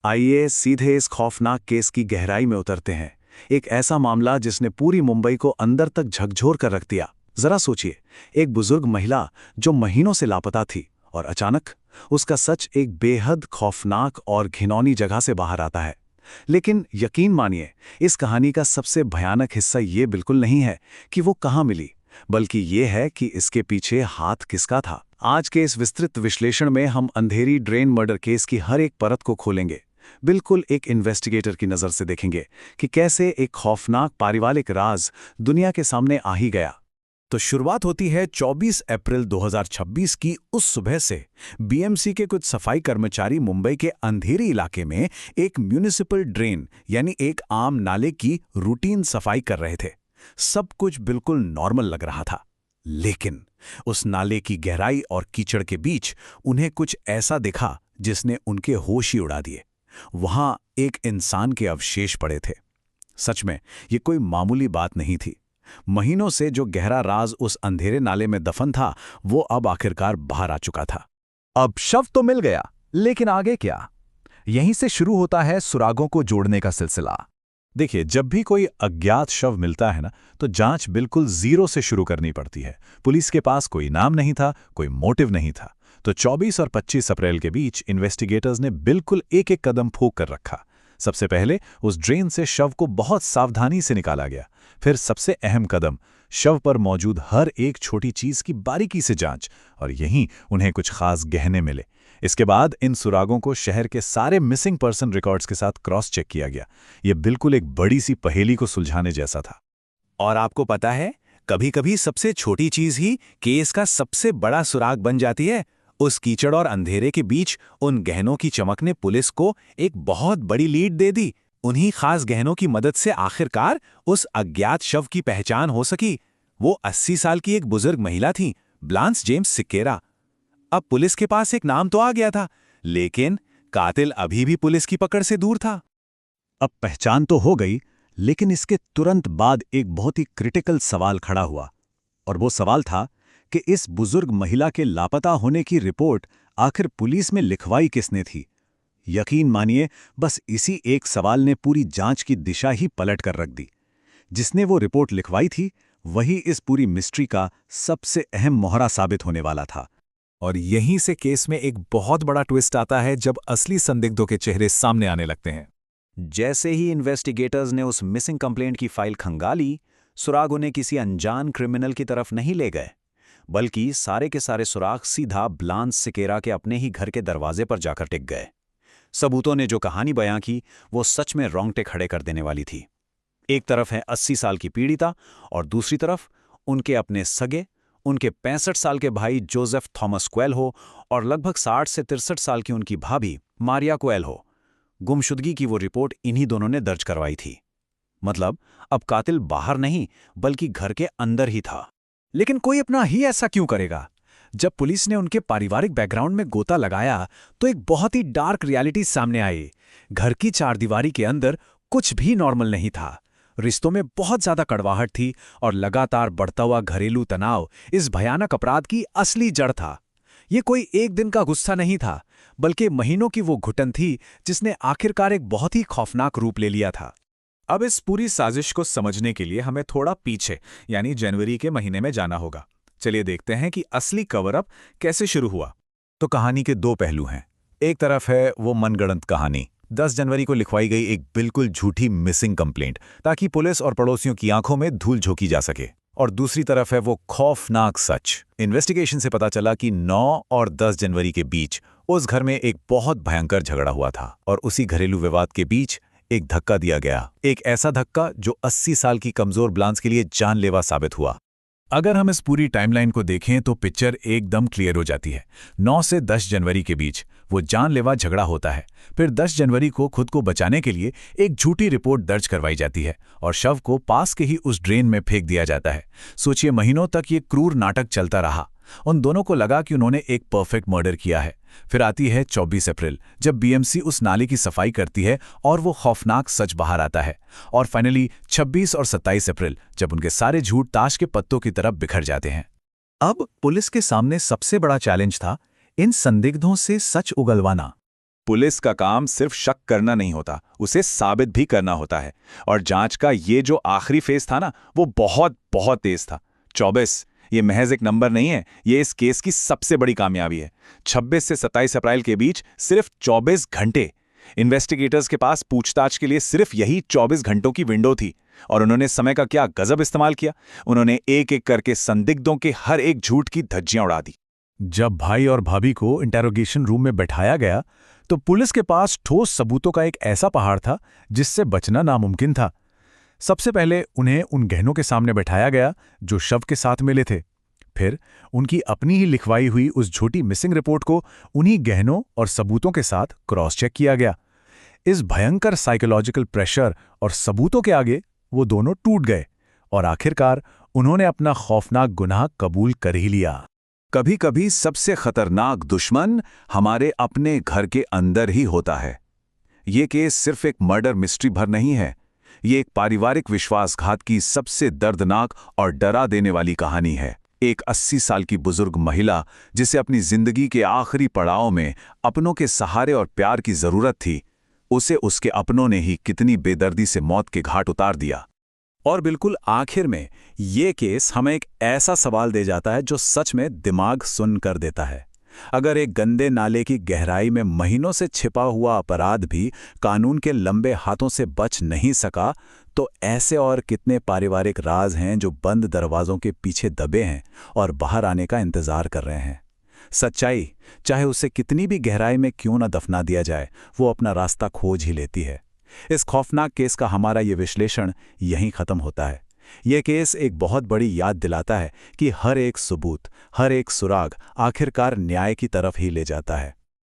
आइए सीधे इस खौफनाक केस की गहराई में उतरते हैं। एक ऐसा मामला जिसने पूरी मुंबई को अंदर तक झकझोर कर रख दिया। जरा सोचिए, एक बुजुर्ग महिला जो महीनों से लापता थी और अचानक उसका सच एक बेहद खौफनाक और घिनौनी जगह से बाहर आता है। लेकिन यकीन मानिए, इस कहानी का सबसे भयानक हिस्सा ये बिल्कुल नहीं है कि वो कहाँ मिली, बल्कि ये है कि इसके पीछे हाथ किसका था। आज के इस विस्तृत विश्लेषण में हम अंधेरी ड्रेन मर्डर केस की हर एक परत को खोलेंगे। बिल्कुल एक इन्वेस्टिगेटर की नज़र से देखेंगे कि कैसे एक खौफनाक पारिवारिक राज दुनिया के सामने आ ही गया। तो शुरुआत होती है 24 अप्रैल 2026 की उस सुबह से। बीएमसी के कुछ सफाई कर्मचारी मुंबई के अंधेरी इलाके में एक म्यूनिसिपल ड्रेन यानी एक आम नाले की रूटीन सफाई कर रहे थे। सब कुछ बिल्कुल नॉर्मल लग रहा था, लेकिन उस नाले की गहराई और कीचड़ के बीच उन्हें कुछ ऐसा दिखा जिसने उनके होश ही उड़ा दिए। वहां एक इंसान के अवशेष पड़े थे। सच में ये कोई मामूली बात नहीं थी। महीनों से जो गहरा राज उस अंधेरे नाले में दफन था, वो अब आखिरकार बाहर आ चुका था। अब शव तो मिल गया, लेकिन आगे क्या? यहीं से शुरू होता है सुरागों को जोड़ने का सिलसिला। देखिए, जब भी कोई अज्ञात शव मिलता है ना, तो जांच बिल्कुल जीरो से शुरू करनी पड़ती है। पुलिस के पास कोई नाम नहीं था, कोई मोटिव नहीं था। तो 24 और 25 अप्रैल के बीच इन्वेस्टिगेटर्स ने बिल्कुल एक एक कदम फूंक कर रखा। सबसे पहले उस ड्रेन से शव को बहुत सावधानी से निकाला गया। फिर सबसे अहम कदम, शव पर मौजूद हर एक छोटी चीज की बारीकी से जांच, और यहीं उन्हें कुछ खास गहने मिले। इसके बाद इन सुरागों को शहर के सारे मिसिंग पर्सन रिकॉर्ड्स के साथ क्रॉस चेक किया गया। यह बिल्कुल एक बड़ी सी पहेली को सुलझाने जैसा था। और आपको पता है, कभी-कभी सबसे छोटी चीज ही केस का सबसे बड़ा सुराग बन जाती है। उस कीचड़ और अंधेरे के बीच उन गहनों की चमक ने पुलिस को एक बहुत बड़ी लीड दे दी। उन्हीं खास गहनों की मदद से आखिरकार उस अज्ञात शव की पहचान हो सकी। वो 80 साल की एक बुजुर्ग महिला थी, ब्लांस जेम्स सिकेरा। अब पुलिस के पास एक नाम तो आ गया था, लेकिन कातिल अभी भी पुलिस की पकड़ से दूर था। अब पहचान तो हो गई, लेकिन इसके तुरंत बाद एक बहुत ही क्रिटिकल सवाल खड़ा हुआ। और वो सवाल था कि इस बुजुर्ग महिला के लापता होने की रिपोर्ट आखिर पुलिस में लिखवाई किसने थी। यकीन मानिए, बस इसी एक सवाल ने पूरी जांच की दिशा ही पलट कर रख दी। जिसने वो रिपोर्ट लिखवाई थी, वही इस पूरी मिस्ट्री का सबसे अहम मोहरा साबित होने वाला था। और यहीं से केस में एक बहुत बड़ा ट्विस्ट आता है, जब असली संदिग्धों के चेहरे सामने आने लगते हैं। जैसे ही इन्वेस्टिगेटर्स ने उस मिसिंग कंप्लेंट की फाइल खंगाली, सुराग उन्हें किसी अनजान क्रिमिनल की तरफ नहीं ले गए, बल्कि सारे के सारे सुराग सीधा ब्लांस सिकेरा के अपने ही घर के दरवाजे पर जाकर टिक गए। सबूतों ने जो कहानी बयां की, वो सच में रोंगटे खड़े कर देने वाली थी। एक तरफ है 80 साल की पीड़िता, और दूसरी तरफ उनके अपने सगे, उनके 65 साल के भाई जोसेफ थॉमस क्वेल्हो और लगभग 60 से 63 साल की उनकी भाभी मारिया क्वेल्हो। गुमशुदगी की वो रिपोर्ट इन्हीं दोनों ने दर्ज करवाई थी। मतलब अब कातिल बाहर नहीं, बल्कि घर के अंदर ही था। लेकिन कोई अपना ही ऐसा क्यों करेगा? जब पुलिस ने उनके पारिवारिक बैकग्राउंड में गोता लगाया, तो एक बहुत ही डार्क रियलिटी सामने आई। घर की चारदीवारी के अंदर कुछ भी नॉर्मल नहीं था। रिश्तों में बहुत ज्यादा कड़वाहट थी, और लगातार बढ़ता हुआ घरेलू तनाव इस भयानक अपराध की असली जड़ था। ये कोई एक दिन का गुस्सा नहीं था, बल्कि महीनों की वो घुटन थी जिसने आखिरकार एक बहुत ही खौफनाक रूप ले लिया था। अब इस पूरी साजिश को समझने के लिए हमें थोड़ा पीछे, यानी जनवरी के महीने में जाना होगा। चलिए देखते हैं कि असली कवर अप कैसे शुरू हुआ। तो कहानी के दो पहलू हैं। एक तरफ है वो मनगढ़ंत कहानी, 10 जनवरी को लिखवाई गई एक बिल्कुल झूठी मिसिंग कंप्लेंट, ताकि पुलिस और पड़ोसियों की आंखों में धूल झोंकी जा सके। और दूसरी तरफ है वो खौफनाक सच। इन्वेस्टिगेशन से पता चला कि 9 और 10 जनवरी के बीच उस घर में एक बहुत भयंकर झगड़ा हुआ था, और उसी घरेलू विवाद के बीच एक धक्का दिया गया। एक ऐसा धक्का जो 80 साल की कमजोर ब्लांस के लिए जानलेवा साबित हुआ। अगर हम इस पूरी टाइमलाइन को देखें तो पिक्चर एकदम क्लियर हो जाती है। 9 से 10 जनवरी के बीच वो जानलेवा झगड़ा होता है। फिर 10 जनवरी को खुद को बचाने के लिए एक झूठी रिपोर्ट दर्ज करवाई जाती है, और शव को पास के ही उस ड्रेन में फेंक दिया जाता है। सोचिए, महीनों तक ये क्रूर नाटक चलता रहा। उन दोनों को लगा कि उन्होंने एक परफेक्ट मर्डर किया है। फिर आती है 24 अप्रैल, जब बीएमसी उस नाले की सफाई करती है और वो खौफनाक सच बाहर आता है। और फाइनली 26 और 27 अप्रैल, जब उनके सारे झूठ ताश के पत्तों की तरफ बिखर जाते हैं। अब पुलिस के सामने सबसे बड़ा चैलेंज था इन संदिग्धों से सच उगलवाना। पुलिस का काम सिर्फ शक करना नहीं होता, उसे साबित भी करना होता है। और जांच का ये जो आखिरी फेज था ना, वो बहुत बहुत तेज था। 24 ये महज एक नंबर नहीं है, ये इस केस की सबसे बड़ी कामयाबी है। 26 से 27 अप्रैल के बीच सिर्फ 24 घंटे। इन्वेस्टिगेटर्स के पास पूछताछ के लिए सिर्फ यही 24 घंटों की विंडो थी। और उन्होंने समय का क्या गजब इस्तेमाल किया। उन्होंने एक एक करके संदिग्धों के हर एक झूठ की धज्जियां उड़ा दी। जब भाई और भाभी को इंटेरोगेशन रूम में बैठाया गया तो पुलिस के पास ठोस सबूतों का एक ऐसा पहाड़ था जिससे बचना नामुमकिन था। सबसे पहले उन्हें उन गहनों के सामने बैठाया गया जो शव के साथ मिले थे। फिर उनकी अपनी ही लिखवाई हुई उस झूठी मिसिंग रिपोर्ट को उन्हीं गहनों और सबूतों के साथ क्रॉस चेक किया गया। इस भयंकर साइकोलॉजिकल प्रेशर और सबूतों के आगे वो दोनों टूट गए और आखिरकार उन्होंने अपना खौफनाक गुनाह कबूल कर ही लिया। कभी कभी सबसे खतरनाक दुश्मन हमारे अपने घर के अंदर ही होता है। ये केस सिर्फ एक मर्डर मिस्ट्री भर नहीं है, ये एक पारिवारिक विश्वासघात की सबसे दर्दनाक और डरा देने वाली कहानी है। एक 80 साल की बुजुर्ग महिला जिसे अपनी जिंदगी के आखिरी पड़ाव में अपनों के सहारे और प्यार की जरूरत थी, उसे उसके अपनों ने ही कितनी बेदर्दी से मौत के घाट उतार दिया। और बिल्कुल आखिर में ये केस हमें एक ऐसा सवाल दे जाता है जो सच में दिमाग सुन कर देता है। अगर एक गंदे नाले की गहराई में महीनों से छिपा हुआ अपराध भी कानून के लंबे हाथों से बच नहीं सका, तो ऐसे और कितने पारिवारिक राज हैं जो बंद दरवाजों के पीछे दबे हैं और बाहर आने का इंतजार कर रहे हैं। सच्चाई, चाहे उसे कितनी भी गहराई में क्यों न दफना दिया जाए, वो अपना रास्ता खोज ही लेती है। इस खौफनाक केस का हमारा ये विश्लेषण यहीं खत्म होता है। यह केस एक बहुत बड़ी याद दिलाता है कि हर एक सबूत, हर एक सुराग आखिरकार न्याय की तरफ ही ले जाता है।